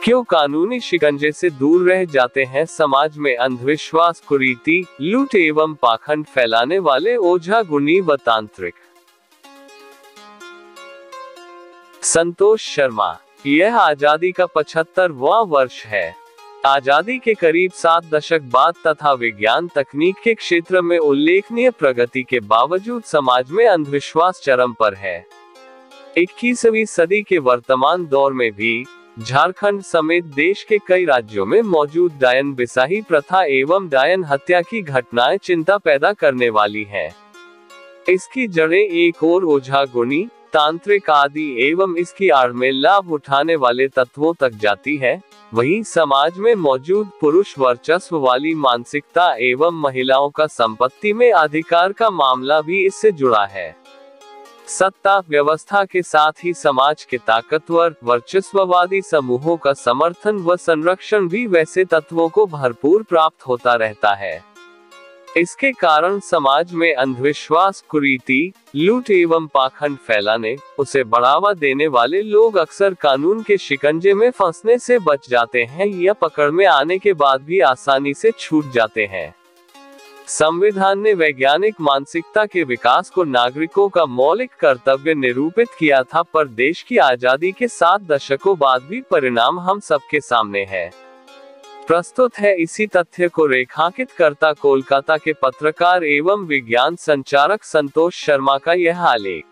क्यों कानूनी शिकंजे से दूर रह जाते हैं समाज में अंधविश्वास, कुरीति, लूट एवं पाखंड फैलाने वाले ओझा, गुनी व तांत्रिक। संतोष शर्मा। यह आजादी का 75वां वर्ष है। आजादी के करीब 7 दशक बाद तथा विज्ञान तकनीक के क्षेत्र में उल्लेखनीय प्रगति के बावजूद समाज में अंधविश्वास चरम पर है। 21वीं सदी के वर्तमान दौर में भी झारखंड समेत देश के कई राज्यों में मौजूद डायन बिसाही प्रथा एवं डायन हत्या की घटनाएं चिंता पैदा करने वाली हैं। इसकी जड़ें एक और ओझा, गुनी, तांत्रिक आदि एवं इसकी आड़ में लाभ उठाने वाले तत्वों तक जाती है। वहीं समाज में मौजूद पुरुष वर्चस्व वाली मानसिकता एवं महिलाओं का संपत्ति में अधिकार का मामला भी इससे जुड़ा है। सत्ता व्यवस्था के साथ ही समाज के ताकतवर वर्चस्ववादी समूहों का समर्थन व संरक्षण भी वैसे तत्वों को भरपूर प्राप्त होता रहता है। इसके कारण समाज में अंधविश्वास, कुरीति, लूट एवं पाखंड फैलाने, उसे बढ़ावा देने वाले लोग अक्सर कानून के शिकंजे में फंसने से बच जाते हैं या पकड़ में आने के बाद भी आसानी से छूट जाते हैं। संविधान ने वैज्ञानिक मानसिकता के विकास को नागरिकों का मौलिक कर्तव्य निरूपित किया था, पर देश की आजादी के 7 दशकों बाद भी परिणाम हम सबके सामने है। प्रस्तुत है इसी तथ्य को रेखांकित करता कोलकाता के पत्रकार एवं विज्ञान संचारक संतोष शर्मा का यह आलेख।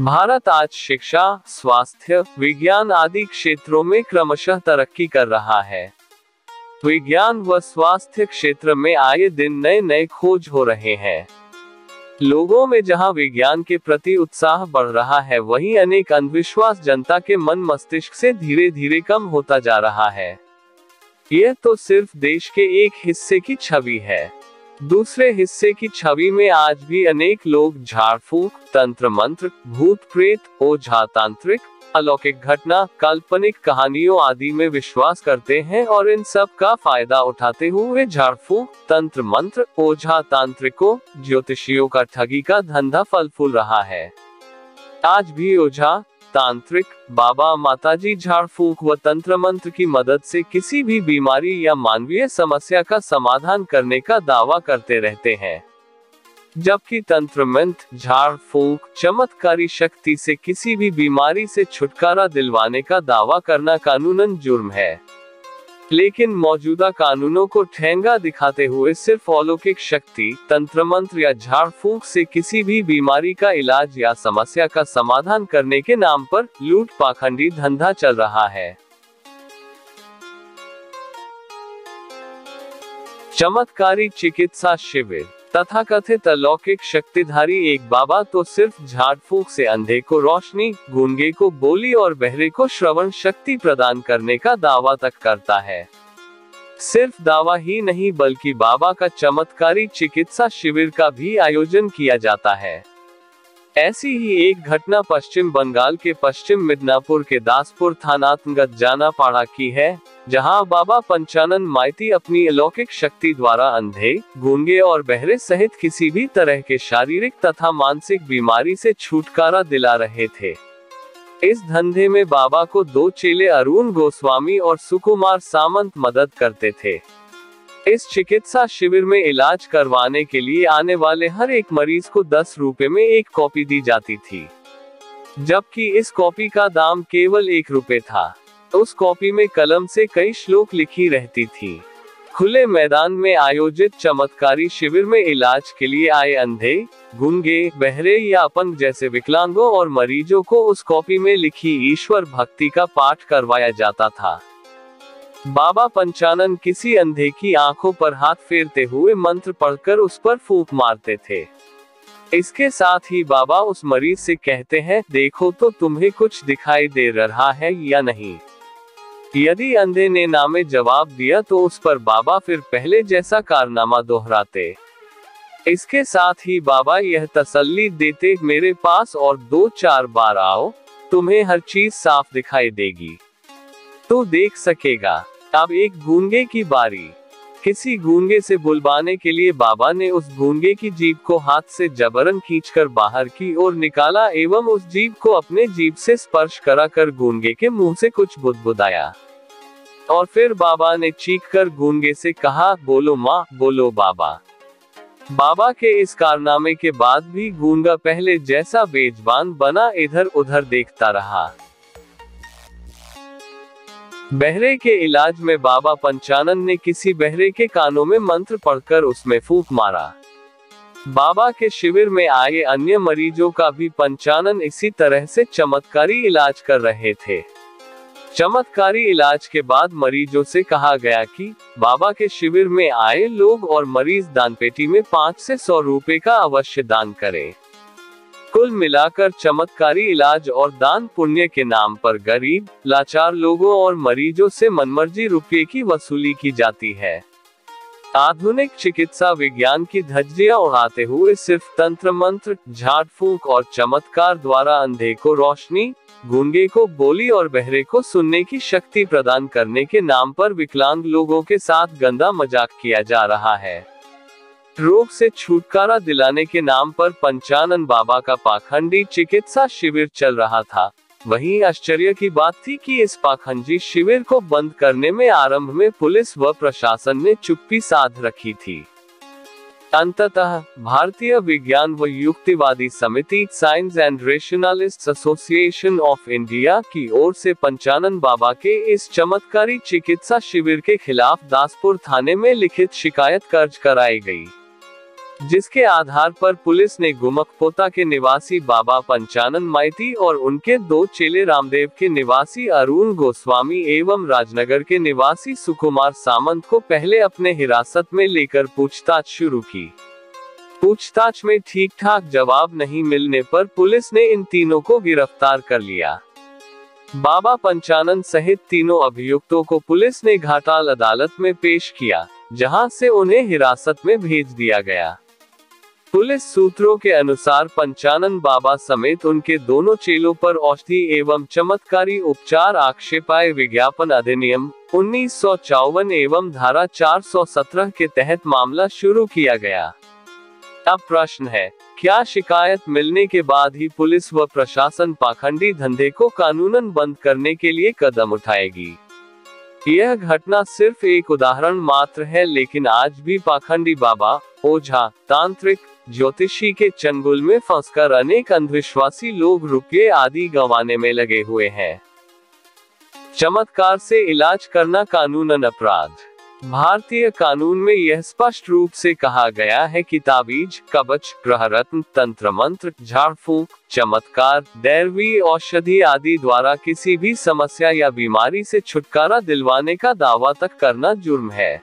भारत आज शिक्षा, स्वास्थ्य, विज्ञान आदि क्षेत्रों में क्रमशः तरक्की कर रहा है। विज्ञान व स्वास्थ्य क्षेत्र में आए दिन नए नए खोज हो रहे हैं। लोगों में जहां विज्ञान के प्रति उत्साह बढ़ रहा है, वहीं अनेक अंधविश्वास जनता के मन मस्तिष्क से धीरे धीरे कम होता जा रहा है। यह तो सिर्फ देश के एक हिस्से की छवि है। दूसरे हिस्से की छवि में आज भी अनेक लोग झाड़ फूक, तंत्र मंत्र, भूत प्रेत, ओझा, तांत्रिक, अलौकिक घटना, काल्पनिक कहानियों आदि में विश्वास करते हैं और इन सब का फायदा उठाते हुए झाड़ फूक, तंत्र मंत्र, ओझा, तांत्रिकों, ज्योतिषियों का ठगी का धंधा फल फूल रहा है। आज भी ओझा, तांत्रिक, बाबा, माताजी झाड़ फूक व तंत्र मंत्र की मदद से किसी भी बीमारी या मानवीय समस्या का समाधान करने का दावा करते रहते हैं, जबकि तंत्र मंत्र, झाड़ फूक, चमत्कारी शक्ति से किसी भी बीमारी से छुटकारा दिलवाने का दावा करना कानूनन जुर्म है। लेकिन मौजूदा कानूनों को ठेंगा दिखाते हुए सिर्फ अलौकिक शक्ति, तंत्र मंत्र या झाड़ फूक से किसी भी बीमारी का इलाज या समस्या का समाधान करने के नाम पर लूट पाखंडी धंधा चल रहा है। चमत्कारी चिकित्सा शिविर। तथाकथित अलौकिक शक्तिधारी एक बाबा तो सिर्फ झाड़ फूक से अंधे को रोशनी, गूंगे को बोली और बहरे को श्रवण शक्ति प्रदान करने का दावा तक करता है। सिर्फ दावा ही नहीं, बल्कि बाबा का चमत्कारी चिकित्सा शिविर का भी आयोजन किया जाता है। ऐसी ही एक घटना पश्चिम बंगाल के पश्चिम मिदनापुर के दासपुर थानांतर्गत जानापाड़ा की है, जहां बाबा पंचानन माइती अपनी अलौकिक शक्ति द्वारा अंधे, गूंगे और बहरे सहित किसी भी तरह के शारीरिक तथा मानसिक बीमारी से छुटकारा दिला रहे थे। इस धंधे में बाबा को 2 चेले अरुण गोस्वामी और सुकुमार सामंत मदद करते थे। इस चिकित्सा शिविर में इलाज करवाने के लिए आने वाले हर एक मरीज को 10 रुपए में एक कॉपी दी जाती थी, जबकि इस कॉपी का दाम केवल 1 रुपए था। उस कॉपी में कलम से कई श्लोक लिखी रहती थी। खुले मैदान में आयोजित चमत्कारी शिविर में इलाज के लिए आए अंधे, गूंगे, बहरे या अपंग जैसे विकलांगों और मरीजों को उस कॉपी में लिखी ईश्वर भक्ति का पाठ करवाया जाता था। बाबा पंचानन किसी अंधे की आंखों पर हाथ फेरते हुए मंत्र पढ़कर उस पर फूंक मारते थे। इसके साथ ही बाबा उस मरीज से कहते हैं, देखो तो तुम्हें कुछ दिखाई दे रहा है या नहीं। यदि अंधे ने ना में जवाब दिया तो उस पर बाबा फिर पहले जैसा कारनामा दोहराते। इसके साथ ही बाबा यह तसल्ली देते, मेरे पास और 2-4 बार आओ, तुम्हें हर चीज साफ दिखाई देगी, तो देख सकेगा। अब एक गूंगे की बारी। किसी गूंगे से बुलवाने के लिए बाबा ने उस गूंगे की जीभ को हाथ से जबरन खींचकर बाहर की ओर निकाला एवं उस जीभ को अपने जीभ से स्पर्श कराकर गूंगे के मुंह से कुछ बुदबुदाया और फिर बाबा ने चीखकर गूंगे से कहा, बोलो माँ, बोलो बाबा। बाबा के इस कारनामे के बाद भी गूंगा पहले जैसा बेजबान बना इधर उधर देखता रहा। बहरे के इलाज में बाबा पंचानन ने किसी बहरे के कानों में मंत्र पढ़कर उसमें फूंक मारा। बाबा के शिविर में आए अन्य मरीजों का भी पंचानन इसी तरह से चमत्कारी इलाज कर रहे थे। चमत्कारी इलाज के बाद मरीजों से कहा गया कि बाबा के शिविर में आए लोग और मरीज दानपेटी में 5 से 100 रुपए का अवश्य दान करें। कुल मिलाकर चमत्कारी इलाज और दान पुण्य के नाम पर गरीब, लाचार लोगों और मरीजों से मनमर्जी रुपये की वसूली की जाती है। आधुनिक चिकित्सा विज्ञान की धज्जियां उड़ाते हुए सिर्फ तंत्र मंत्र, झाड़ फूंक और चमत्कार द्वारा अंधे को रोशनी, गूंगे को बोली और बहरे को सुनने की शक्ति प्रदान करने के नाम पर विकलांग लोगों के साथ गंदा मजाक किया जा रहा है। रोग से छुटकारा दिलाने के नाम पर पंचानन बाबा का पाखंडी चिकित्सा शिविर चल रहा था। वहीं आश्चर्य की बात थी कि इस पाखंडी शिविर को बंद करने में आरंभ में पुलिस व प्रशासन ने चुप्पी साध रखी थी। अंततः भारतीय विज्ञान व युक्तिवादी समिति science and rationalists association of India की ओर से पंचानन बाबा के इस चमत्कारी चिकित्सा शिविर के खिलाफ दासपुर थाने में लिखित शिकायत दर्ज कराई गई, जिसके आधार पर पुलिस ने गुमकपोता के निवासी बाबा पंचानन माइती और उनके 2 चेले रामदेव के निवासी अरुण गोस्वामी एवं राजनगर के निवासी सुकुमार सामंत को पहले अपने हिरासत में लेकर पूछताछ शुरू की। पूछताछ में ठीक ठाक जवाब नहीं मिलने पर पुलिस ने इन तीनों को गिरफ्तार कर लिया। बाबा पंचानन सहित तीनों अभियुक्तों को पुलिस ने घाटाल अदालत में पेश किया, जहां से उन्हें हिरासत में भेज दिया गया। पुलिस सूत्रों के अनुसार पंचानन बाबा समेत उनके दोनों चेलों पर औषधि एवं चमत्कारी उपचार आक्षेपाय विज्ञापन अधिनियम 1954 एवं धारा 417 के तहत मामला शुरू किया गया। अब प्रश्न है, क्या शिकायत मिलने के बाद ही पुलिस व प्रशासन पाखंडी धंधे को कानूनन बंद करने के लिए कदम उठाएगी? यह घटना सिर्फ एक उदाहरण मात्र है, लेकिन आज भी पाखंडी बाबा, ओझा, तांत्रिक, ज्योतिषी के चंगुल में फंसकर अनेक अंधविश्वासी लोग रुपये आदि गंवाने में लगे हुए हैं। चमत्कार से इलाज करना कानूनन अपराध। भारतीय कानून में यह स्पष्ट रूप से कहा गया है कि ताबीज, कवच, ग्रहरत्न, तंत्र मंत्र, झाड़ फूंक, चमत्कार, दैवी औषधि आदि द्वारा किसी भी समस्या या बीमारी से छुटकारा दिलवाने का दावा तक करना जुर्म है।